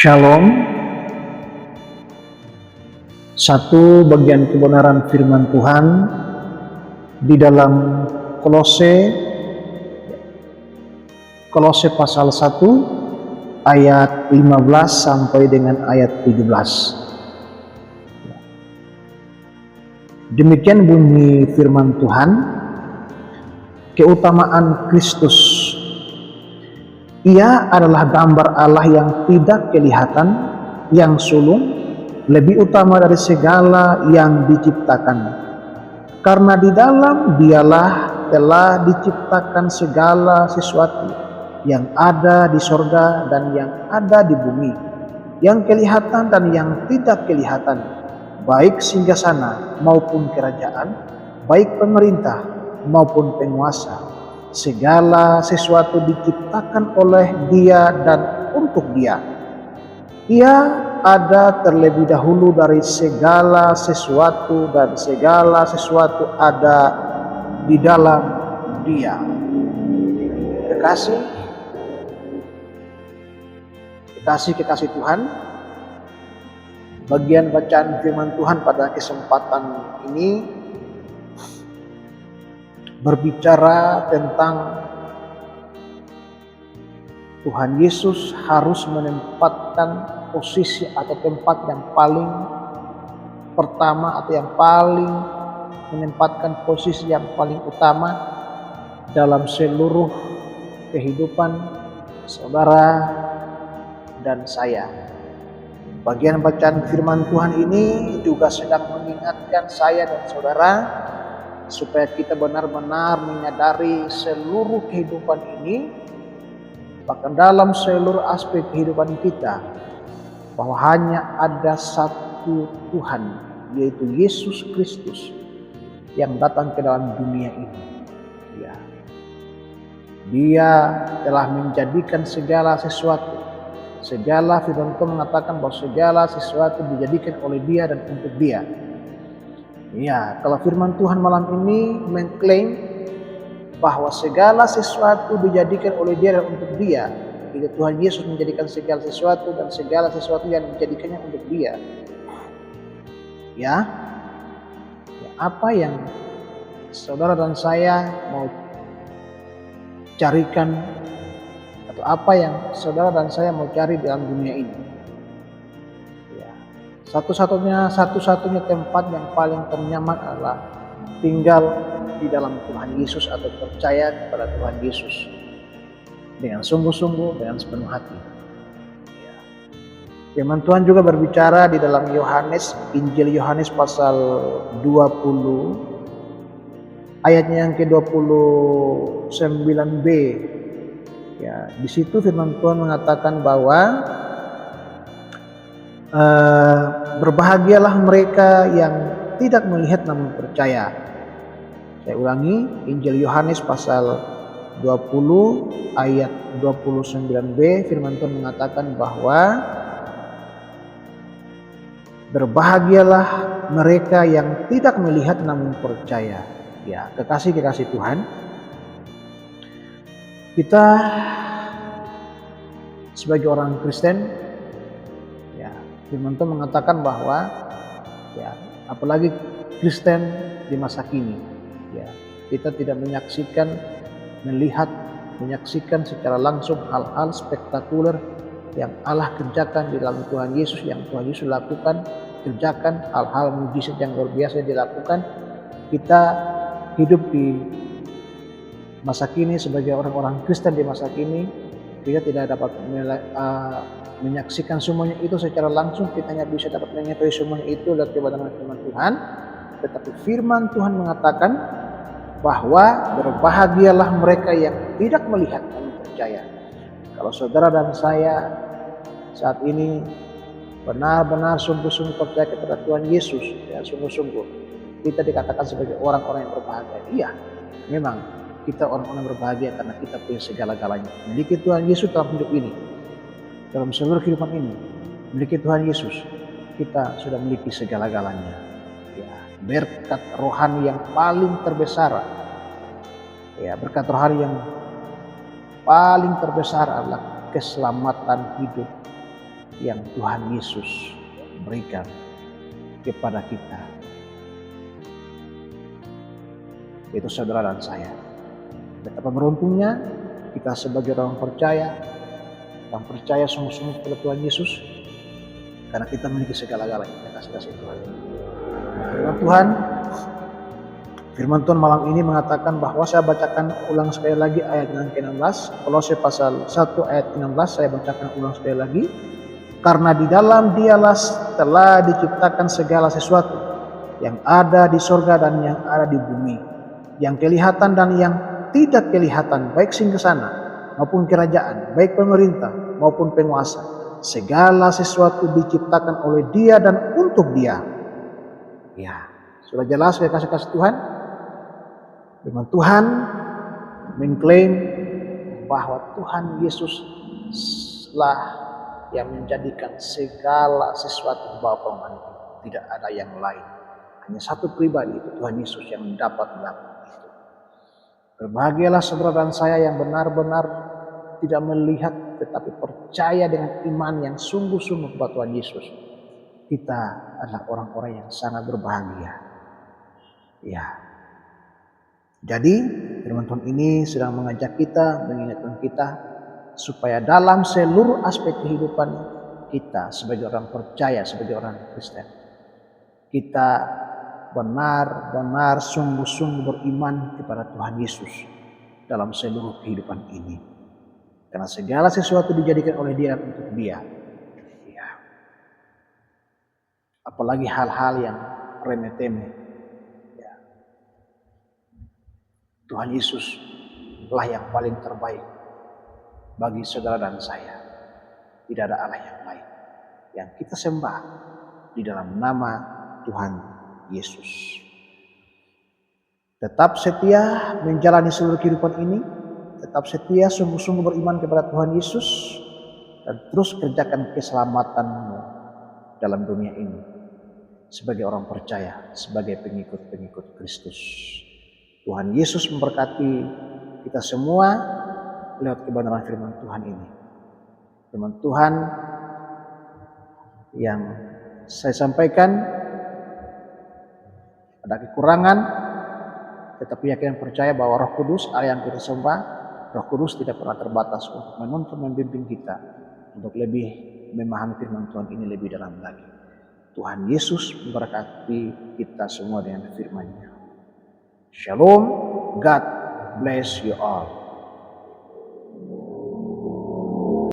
Shalom. Satu bagian kebenaran firman Tuhan di dalam Kolose pasal 1 ayat 15 sampai dengan ayat 17. Demikian bunyi firman Tuhan. Keutamaan Kristus. Ia adalah gambar Allah yang tidak kelihatan, yang sulung, lebih utama dari segala yang diciptakan. Karena di dalam Dialah telah diciptakan segala sesuatu yang ada di sorga dan yang ada di bumi, yang kelihatan dan yang tidak kelihatan, baik singgasana maupun kerajaan, baik pemerintah maupun penguasa. Segala sesuatu diciptakan oleh Dia dan untuk Dia. Ia ada terlebih dahulu dari segala sesuatu dan segala sesuatu ada di dalam Dia. Kekasih Tuhan, bagian bacaan firman Tuhan pada kesempatan ini berbicara tentang Tuhan Yesus harus menempatkan posisi atau tempat yang paling pertama atau yang paling menempatkan posisi yang paling utama dalam seluruh kehidupan saudara dan saya. Bagian bacaan firman Tuhan ini juga sedang mengingatkan saya dan saudara supaya kita benar-benar menyadari seluruh kehidupan ini, bahkan dalam seluruh aspek kehidupan kita, bahwa hanya ada satu Tuhan, yaitu Yesus Kristus yang datang ke dalam dunia ini. Dia telah menjadikan segala sesuatu. Segala firman Tuhan mengatakan bahwa segala sesuatu dijadikan oleh Dia dan untuk Dia. Kalau firman Tuhan malam ini mengklaim bahwa segala sesuatu dijadikan oleh Dia dan untuk Dia, itu Tuhan Yesus menjadikan segala sesuatu dan segala sesuatu yang menjadikannya untuk Dia. Apa yang saudara dan saya mau carikan, atau apa yang saudara dan saya mau cari dalam dunia ini? Satu-satunya tempat yang paling ternyaman adalah tinggal di dalam Tuhan Yesus atau percaya kepada Tuhan Yesus dengan sungguh-sungguh, dengan sepenuh hati. Firman Tuhan juga berbicara di dalam Injil Yohanes pasal 20 ayatnya yang ke-29b. Di situ firman Tuhan mengatakan bahwa berbahagialah mereka yang tidak melihat namun percaya. Saya ulangi, Injil Yohanes pasal 20 ayat 29b, firman Tuhan mengatakan bahwa berbahagialah mereka yang tidak melihat namun percaya. Kekasih Tuhan, kita sebagai orang Kristen, firman Tuhan mengatakan bahwa apalagi Kristen di masa kini, kita tidak menyaksikan secara langsung hal-hal spektakuler yang Allah kerjakan di dalam Tuhan Yesus, yang Tuhan Yesus kerjakan hal-hal mujizat yang luar biasa dilakukan. Kita hidup di masa kini sebagai orang-orang Kristen di masa kini, kita tidak dapat menyaksikan semuanya itu secara langsung. Kita hanya bisa dapat mengetahui semuanya itu lewat kebenaran firman Tuhan. Tetapi firman Tuhan mengatakan bahwa berbahagialah mereka yang tidak melihat namun percaya. Kalau saudara dan saya saat ini benar-benar sungguh-sungguh percaya kepada Tuhan Yesus, sungguh-sungguh, kita dikatakan sebagai orang-orang yang berbahagia. Memang kita orang-orang berbahagia karena kita punya segala-galanya. Memiliki Tuhan Yesus dalam hidup ini, dalam seluruh kehidupan ini, memiliki Tuhan Yesus, kita sudah memiliki segala-galanya. Berkat rohani yang paling terbesar, berkat rohani yang paling terbesar adalah keselamatan hidup yang Tuhan Yesus berikan kepada kita. Itu saudara dan saya. Betapa beruntungnya kita sebagai orang percaya sungguh-sungguh kepada Tuhan Yesus, karena kita memiliki segala-galanya kasih Tuhan. Firman Tuhan malam ini mengatakan bahwa saya bacakan ulang sekali lagi ayat yang ke-16. Kolose pasal 1 ayat 16 saya bacakan ulang sekali lagi. Karena di dalam Dialah telah diciptakan segala sesuatu yang ada di sorga dan yang ada di bumi, yang kelihatan dan yang tidak kelihatan, baik singgasana maupun kerajaan, baik pemerintah maupun penguasa. Segala sesuatu diciptakan oleh Dia dan untuk Dia. Ya, sudah jelas ya kasih Tuhan. Firman Tuhan mengklaim bahwa Tuhan Yesus lah yang menjadikan segala sesuatu bahwa permanen. Tidak ada yang lain. Hanya satu pribadi, itu Tuhan Yesus yang dapat melakukan itu. Berbahagialah saudara dan saya yang benar-benar tidak melihat tetapi percaya dengan iman yang sungguh-sungguh kepada Tuhan Yesus. Kita adalah orang-orang yang sangat berbahagia. Ya. Jadi firman Tuhan ini sedang mengajak kita, mengingatkan kita supaya dalam seluruh aspek kehidupan kita sebagai orang percaya, sebagai orang Kristen, kita benar-benar sungguh-sungguh beriman kepada Tuhan Yesus dalam seluruh kehidupan ini. Karena segala sesuatu dijadikan oleh Dia untuk Dia. Ya. Apalagi hal-hal yang remeh-temeh. Tuhan Yesus lah yang paling terbaik bagi saudara dan saya. Tidak ada Allah yang lain yang kita sembah di dalam nama Tuhan Yesus. Tetap setia menjalani seluruh kehidupan ini. Tetap setia sungguh-sungguh beriman kepada Tuhan Yesus. Dan terus kerjakan keselamatanmu dalam dunia ini. Sebagai orang percaya, sebagai pengikut-pengikut Kristus. Tuhan Yesus memberkati kita semua lewat kebenaran firman Tuhan ini. Firman Tuhan yang saya sampaikan ada kekurangan, tetapi yakin percaya bahwa Roh Kudus, Allah yang kita sembah, Roh Kudus tidak pernah terbatas untuk menuntun membimbing kita untuk lebih memahami firman Tuhan ini lebih dalam lagi. Tuhan Yesus memberkati kita semua dengan firman-Nya. Shalom, God bless you all.